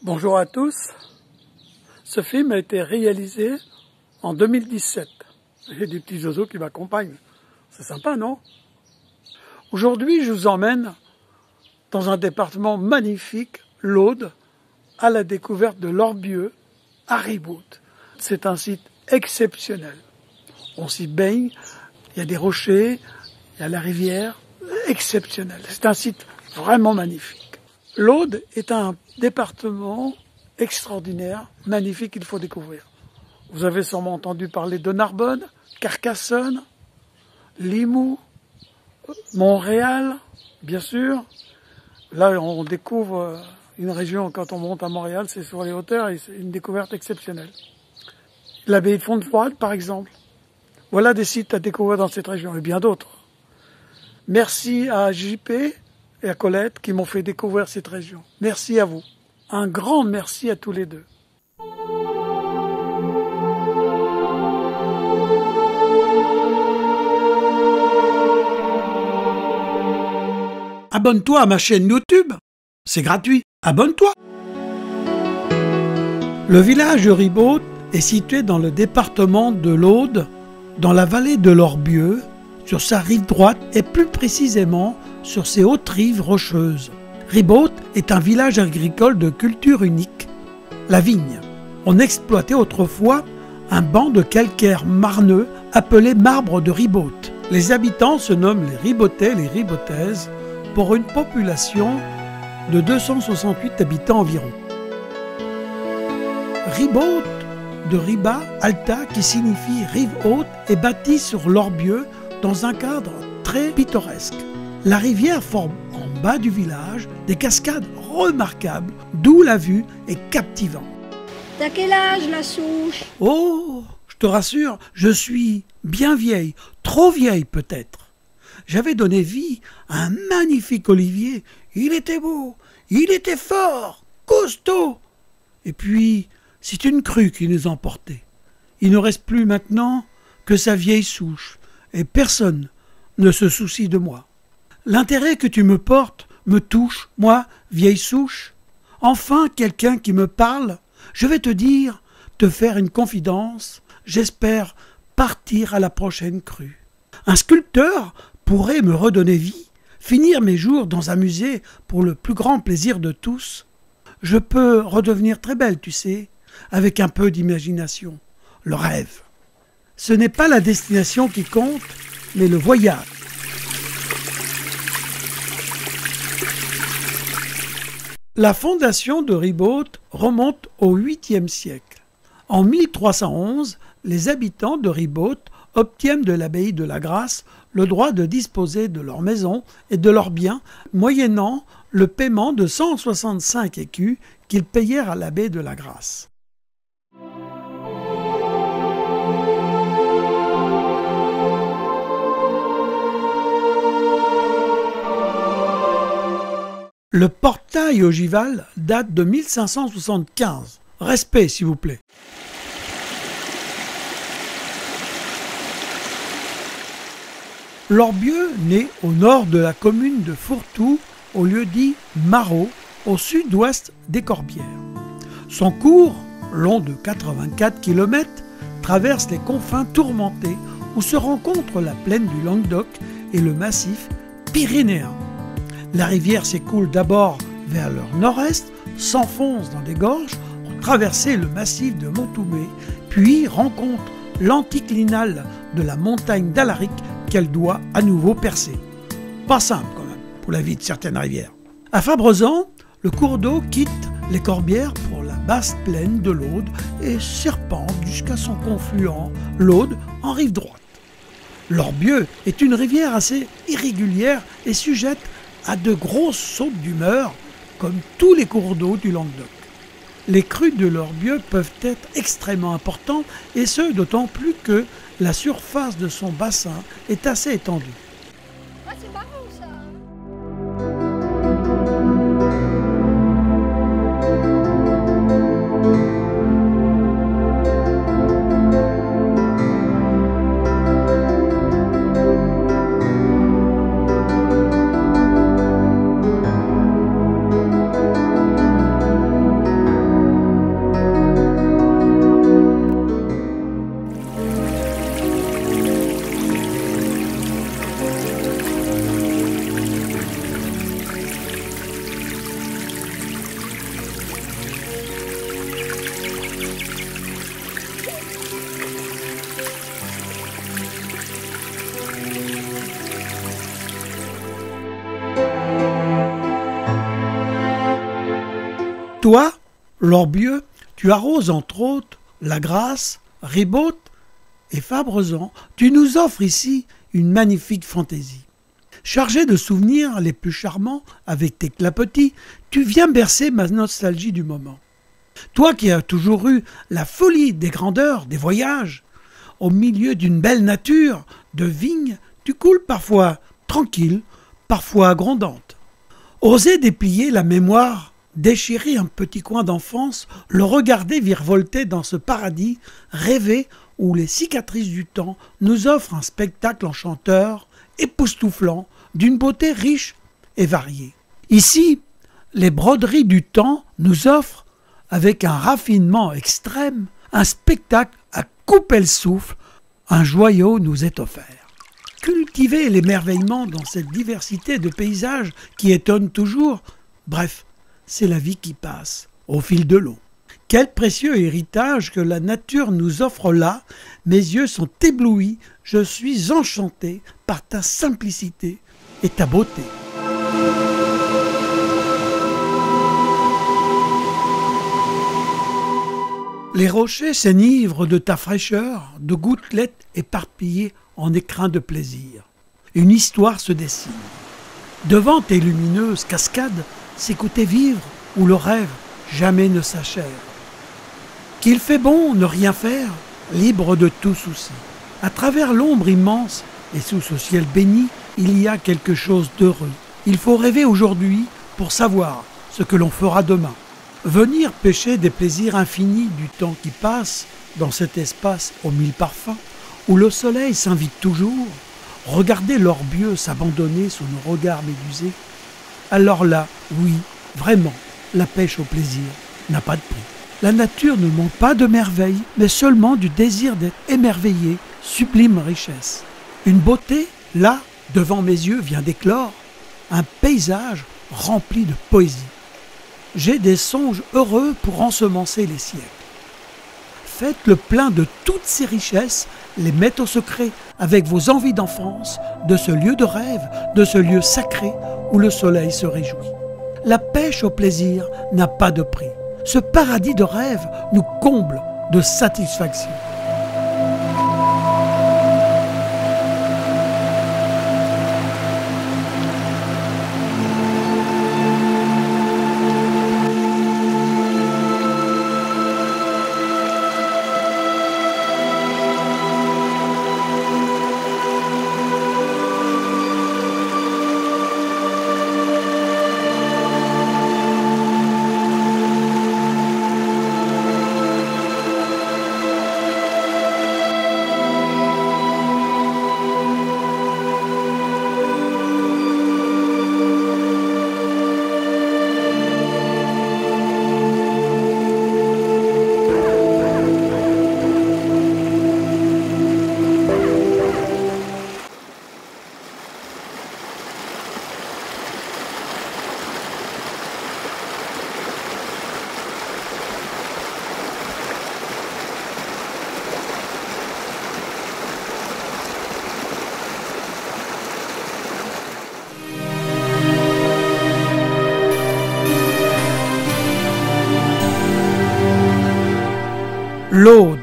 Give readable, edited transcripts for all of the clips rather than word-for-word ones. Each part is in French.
Bonjour à tous. Ce film a été réalisé en 2017. J'ai des petits oiseaux qui m'accompagnent. C'est sympa, non? Aujourd'hui, je vous emmène dans un département magnifique, l'Aude, à la découverte de l'Orbieu, à Riboute. C'est un site exceptionnel. On s'y baigne, il y a des rochers, il y a la rivière, exceptionnel. C'est un site vraiment magnifique. L'Aude est un département extraordinaire, magnifique, qu'il faut découvrir. Vous avez sûrement entendu parler de Narbonne, Carcassonne, Limoux, Montréal, bien sûr. Là, on découvre une région, quand on monte à Montréal, c'est sur les hauteurs, et c'est une découverte exceptionnelle. L'abbaye de Fontfroide, par exemple. Voilà des sites à découvrir dans cette région, et bien d'autres. Merci à JP et à Colette qui m'ont fait découvrir cette région. Merci à vous. Un grand merci à tous les deux. Abonne-toi à ma chaîne YouTube, c'est gratuit, abonne-toi. Le village de Riboute est situé dans le département de l'Aude, dans la vallée de l'Orbieu, sur sa rive droite et plus précisément sur ses hautes rives rocheuses. Riboute est un village agricole de culture unique, la vigne. On exploitait autrefois un banc de calcaire marneux appelé marbre de Riboute. Les habitants se nomment les Ribautais et les Ribautaises, pour une population de 268 habitants environ. Riboute, de Riba, Alta, qui signifie rive haute, est bâtie sur l'Orbieu dans un cadre très pittoresque. La rivière forme en bas du village des cascades remarquables, d'où la vue est captivante. T'as quel âge, la souche? Oh, je te rassure, je suis bien vieille, trop vieille peut-être. J'avais donné vie à un magnifique olivier. Il était beau, il était fort, costaud. Et puis, c'est une crue qui nous emportait. Il ne reste plus maintenant que sa vieille souche, et personne ne se soucie de moi. L'intérêt que tu me portes me touche, moi, vieille souche. Enfin, quelqu'un qui me parle. Je vais te faire une confidence. J'espère partir à la prochaine crue. Un sculpteur pourrait me redonner vie, finir mes jours dans un musée pour le plus grand plaisir de tous. Je peux redevenir très belle, tu sais, avec un peu d'imagination. Le rêve. Ce n'est pas la destination qui compte, mais le voyage. La fondation de Riboute remonte au 8e siècle. En 1311, les habitants de Riboute obtiennent de l'abbaye de la Grâce le droit de disposer de leur maison et de leurs biens, moyennant le paiement de 165 écus qu'ils payèrent à l'abbé de la Grâce. Le portail ogival date de 1575. Respect, s'il vous plaît. L'Orbieu naît au nord de la commune de Fourtou, au lieu dit Marot, au sud-ouest des Corbières. Son cours, long de 84 km, traverse les confins tourmentés où se rencontrent la plaine du Languedoc et le massif pyrénéen. La rivière s'écoule d'abord vers le nord-est, s'enfonce dans des gorges pour traverser le massif de Montoumé, puis rencontre l'anticlinal de la montagne d'Alaric qu'elle doit à nouveau percer. Pas simple quand même pour la vie de certaines rivières. À Fabrezan, le cours d'eau quitte les Corbières pour la basse plaine de l'Aude et serpente jusqu'à son confluent, l'Aude, en rive droite. L'Orbieu est une rivière assez irrégulière et sujette à de grosses sautes d'humeur, comme tous les cours d'eau du Languedoc. Les crues de l'Orbieu peuvent être extrêmement importantes, et ce d'autant plus que la surface de son bassin est assez étendue. Ah, c'est marrant ça. Toi, Lorbieu, tu arroses entre autres La Grasse, Ribaute et Fabrezan. Tu nous offres ici une magnifique fantaisie. Chargé de souvenirs les plus charmants avec tes clapotis, tu viens bercer ma nostalgie du moment. Toi qui as toujours eu la folie des grandeurs, des voyages, au milieu d'une belle nature, de vignes, tu coules parfois tranquille, parfois grondante. Oser déplier la mémoire, déchirer un petit coin d'enfance, le regarder virevolter dans ce paradis rêvé où les cicatrices du temps nous offrent un spectacle enchanteur, époustouflant, d'une beauté riche et variée. Ici, les broderies du temps nous offrent, avec un raffinement extrême, un spectacle à couper le souffle, un joyau nous est offert. Cultiver l'émerveillement dans cette diversité de paysages qui étonne toujours, bref, c'est la vie qui passe, au fil de l'eau. Quel précieux héritage que la nature nous offre là, mes yeux sont éblouis, je suis enchanté par ta simplicité et ta beauté. Les rochers s'enivrent de ta fraîcheur, de gouttelettes éparpillées en écrins de plaisir. Une histoire se dessine. Devant tes lumineuses cascades, s'écouter vivre où le rêve jamais ne s'achève. Qu'il fait bon ne rien faire, libre de tout souci. À travers l'ombre immense et sous ce ciel béni, il y a quelque chose d'heureux. Il faut rêver aujourd'hui pour savoir ce que l'on fera demain. Venir pêcher des plaisirs infinis du temps qui passe dans cet espace aux mille parfums, où le soleil s'invite toujours, regarder l'orbieux s'abandonner sous nos regards médusés. Alors là, oui, vraiment, la pêche au plaisir n'a pas de prix. La nature ne manque pas de merveilles, mais seulement du désir d'être émerveillé, sublime richesse. Une beauté, là, devant mes yeux, vient d'éclore, un paysage rempli de poésie. J'ai des songes heureux pour ensemencer les siècles. Faites le plein de toutes ces richesses, les mettre au secret avec vos envies d'enfance, de ce lieu de rêve, de ce lieu sacré où le soleil se réjouit. La pêche au plaisir n'a pas de prix. Ce paradis de rêve nous comble de satisfaction. L'Aude,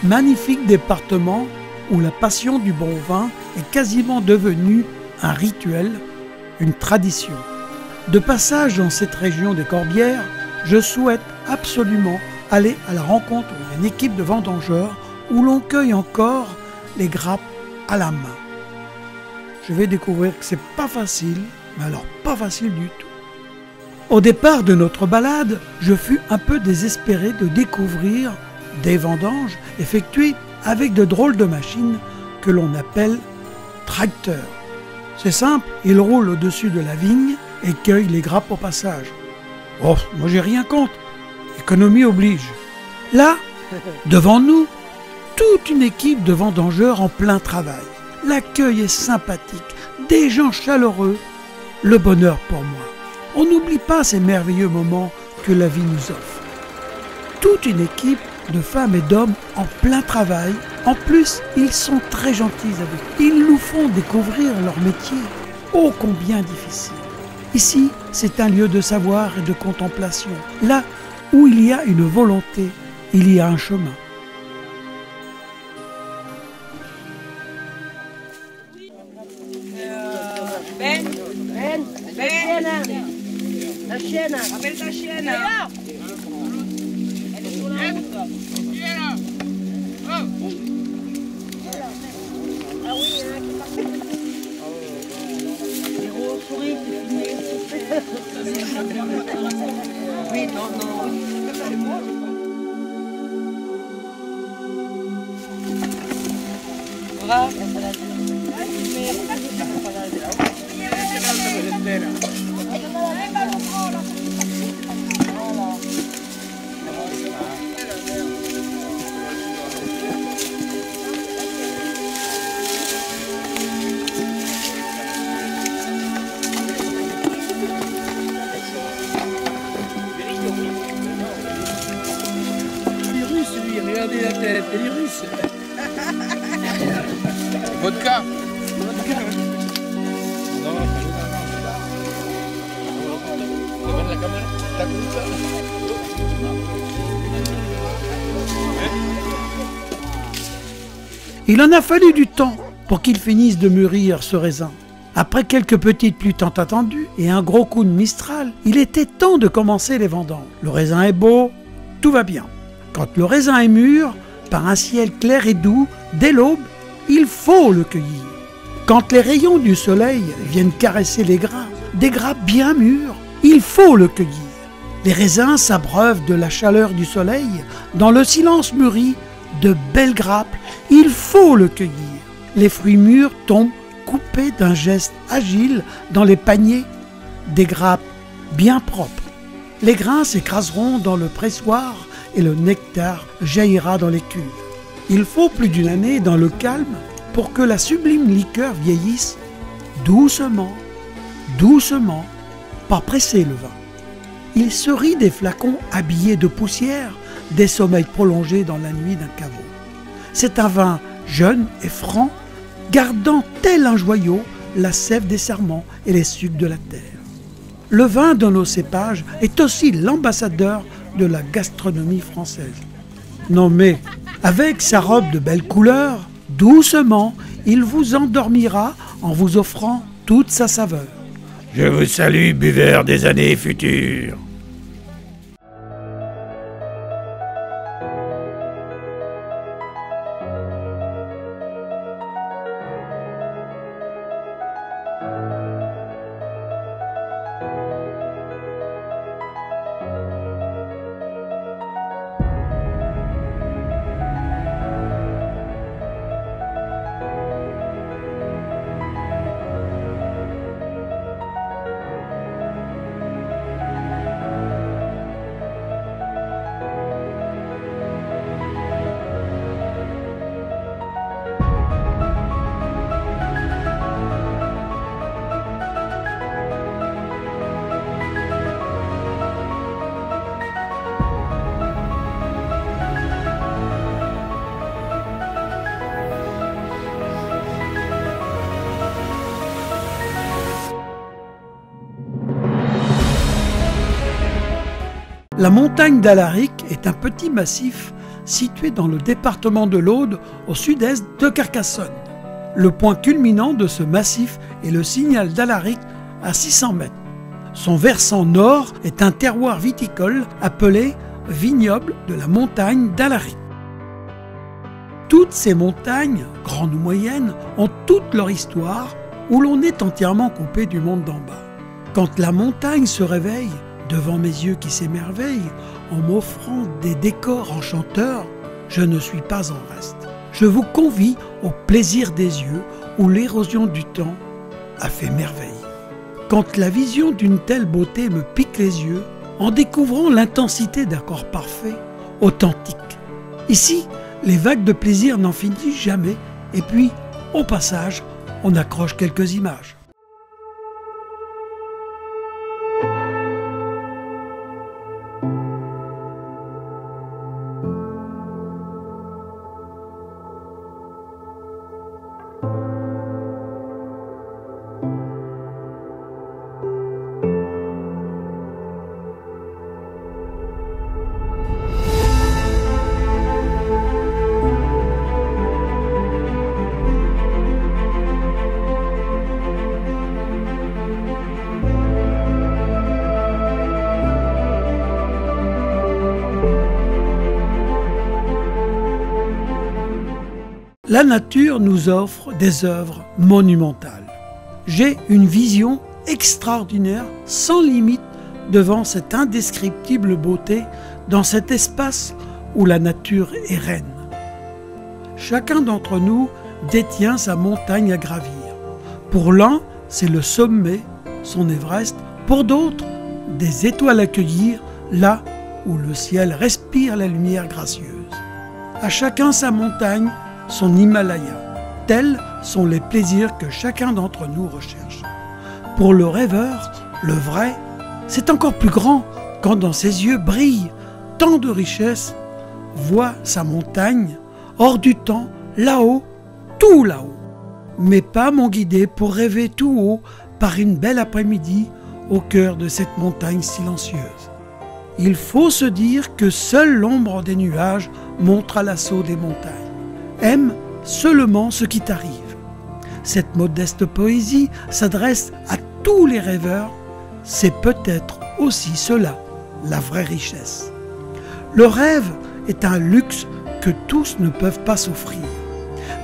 magnifique département où la passion du bon vin est quasiment devenue un rituel, une tradition. De passage dans cette région des Corbières, je souhaite absolument aller à la rencontre d'une équipe de vendangeurs où l'on cueille encore les grappes à la main. Je vais découvrir que c'est pas facile, mais alors pas facile du tout. Au départ de notre balade, je fus un peu désespéré de découvrir des vendanges effectuées avec de drôles de machines que l'on appelle tracteurs. C'est simple, ils roulent au-dessus de la vigne et cueillent les grappes au passage. Oh, moi j'ai rien contre, économie oblige. Là, devant nous, toute une équipe de vendangeurs en plein travail. L'accueil est sympathique, des gens chaleureux, le bonheur pour moi. On n'oublie pas ces merveilleux moments que la vie nous offre. Toute une équipe de femmes et d'hommes en plein travail. En plus, ils sont très gentils avec nous. Ils nous font découvrir leur métier, ô combien difficile. Ici, c'est un lieu de savoir et de contemplation. Là, Où il y a une volonté, il y a un chemin. La chienne. Appelle ta chienne. Elle est sur la route. Ah oui, Zéro souris, c'est filmé. Oui, non. Voilà. Il est russe, lui, regardez la tête, il est russe. Vodka. Il en a fallu du temps pour qu'il finisse de mûrir ce raisin. Après quelques petites pluies tant attendues et un gros coup de mistral, il était temps de commencer les vendanges. Le raisin est beau, tout va bien. Quand le raisin est mûr, par un ciel clair et doux, dès l'aube, il faut le cueillir. Quand les rayons du soleil viennent caresser les grains, des grappes bien mûres, il faut le cueillir. Les raisins s'abreuvent de la chaleur du soleil, dans le silence mûri, de belles grappes, il faut le cueillir. Les fruits mûrs tombent coupés d'un geste agile dans les paniers, des grappes bien propres. Les grains s'écraseront dans le pressoir et le nectar jaillira dans les cuves. Il faut plus d'une année dans le calme pour que la sublime liqueur vieillisse doucement, doucement, par presser le vin. Il se rit des flacons habillés de poussière, des sommeils prolongés dans la nuit d'un caveau. C'est un vin jeune et franc, gardant tel un joyau la sève des sarments et les sucs de la terre. Le vin de nos cépages est aussi l'ambassadeur de la gastronomie française. Non mais, avec sa robe de belle couleur, doucement, il vous endormira en vous offrant toute sa saveur. Je vous salue, buveurs des années futures. La montagne d'Alaric est un petit massif situé dans le département de l'Aude, au sud-est de Carcassonne. Le point culminant de ce massif est le Signal d'Alaric à 600 mètres. Son versant nord est un terroir viticole appelé vignoble de la montagne d'Alaric. Toutes ces montagnes, grandes ou moyennes, ont toute leur histoire où l'on est entièrement coupé du monde d'en bas. Quand la montagne se réveille, devant mes yeux qui s'émerveillent, en m'offrant des décors enchanteurs, je ne suis pas en reste. Je vous convie au plaisir des yeux où l'érosion du temps a fait merveille. Quand la vision d'une telle beauté me pique les yeux, en découvrant l'intensité d'un corps parfait, authentique. Ici, les vagues de plaisir n'en finissent jamais, et puis, au passage, on accroche quelques images. la nature nous offre des œuvres monumentales. J'ai une vision extraordinaire, sans limite, devant cette indescriptible beauté dans cet espace où la nature est reine. Chacun d'entre nous détient sa montagne à gravir. Pour l'un, c'est le sommet, son Everest. Pour d'autres, des étoiles à cueillir, là où le ciel respire la lumière gracieuse. À chacun sa montagne, son Himalaya. Tels sont les plaisirs que chacun d'entre nous recherche. Pour le rêveur, le vrai, c'est encore plus grand quand dans ses yeux brille tant de richesses, voit sa montagne, hors du temps, là-haut, tout là-haut. Mes pas m'ont guidé pour rêver tout haut par une belle après-midi au cœur de cette montagne silencieuse. Il faut se dire que seule l'ombre des nuages montre à l'assaut des montagnes. Aime seulement ce qui t'arrive. Cette modeste poésie s'adresse à tous les rêveurs. C'est peut-être aussi cela, la vraie richesse. Le rêve est un luxe que tous ne peuvent pas s'offrir.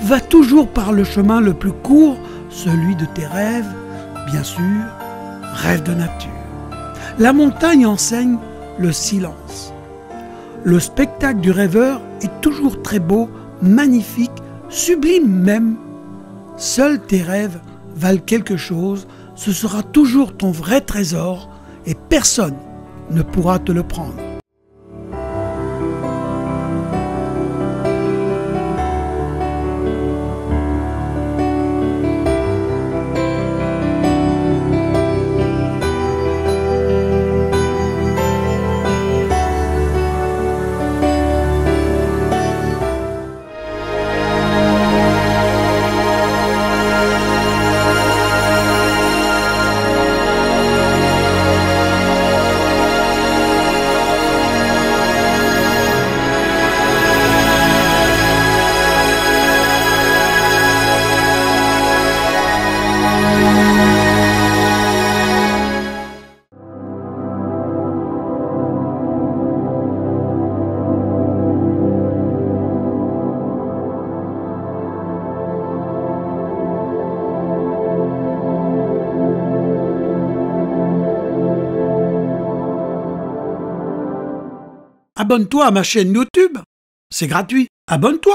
Va toujours par le chemin le plus court, celui de tes rêves, bien sûr, rêve de nature. La montagne enseigne le silence. Le spectacle du rêveur est toujours très beau, magnifique, sublime même. Seuls tes rêves valent quelque chose, ce sera toujours ton vrai trésor et personne ne pourra te le prendre. Abonne-toi à ma chaîne YouTube, c'est gratuit. Abonne-toi!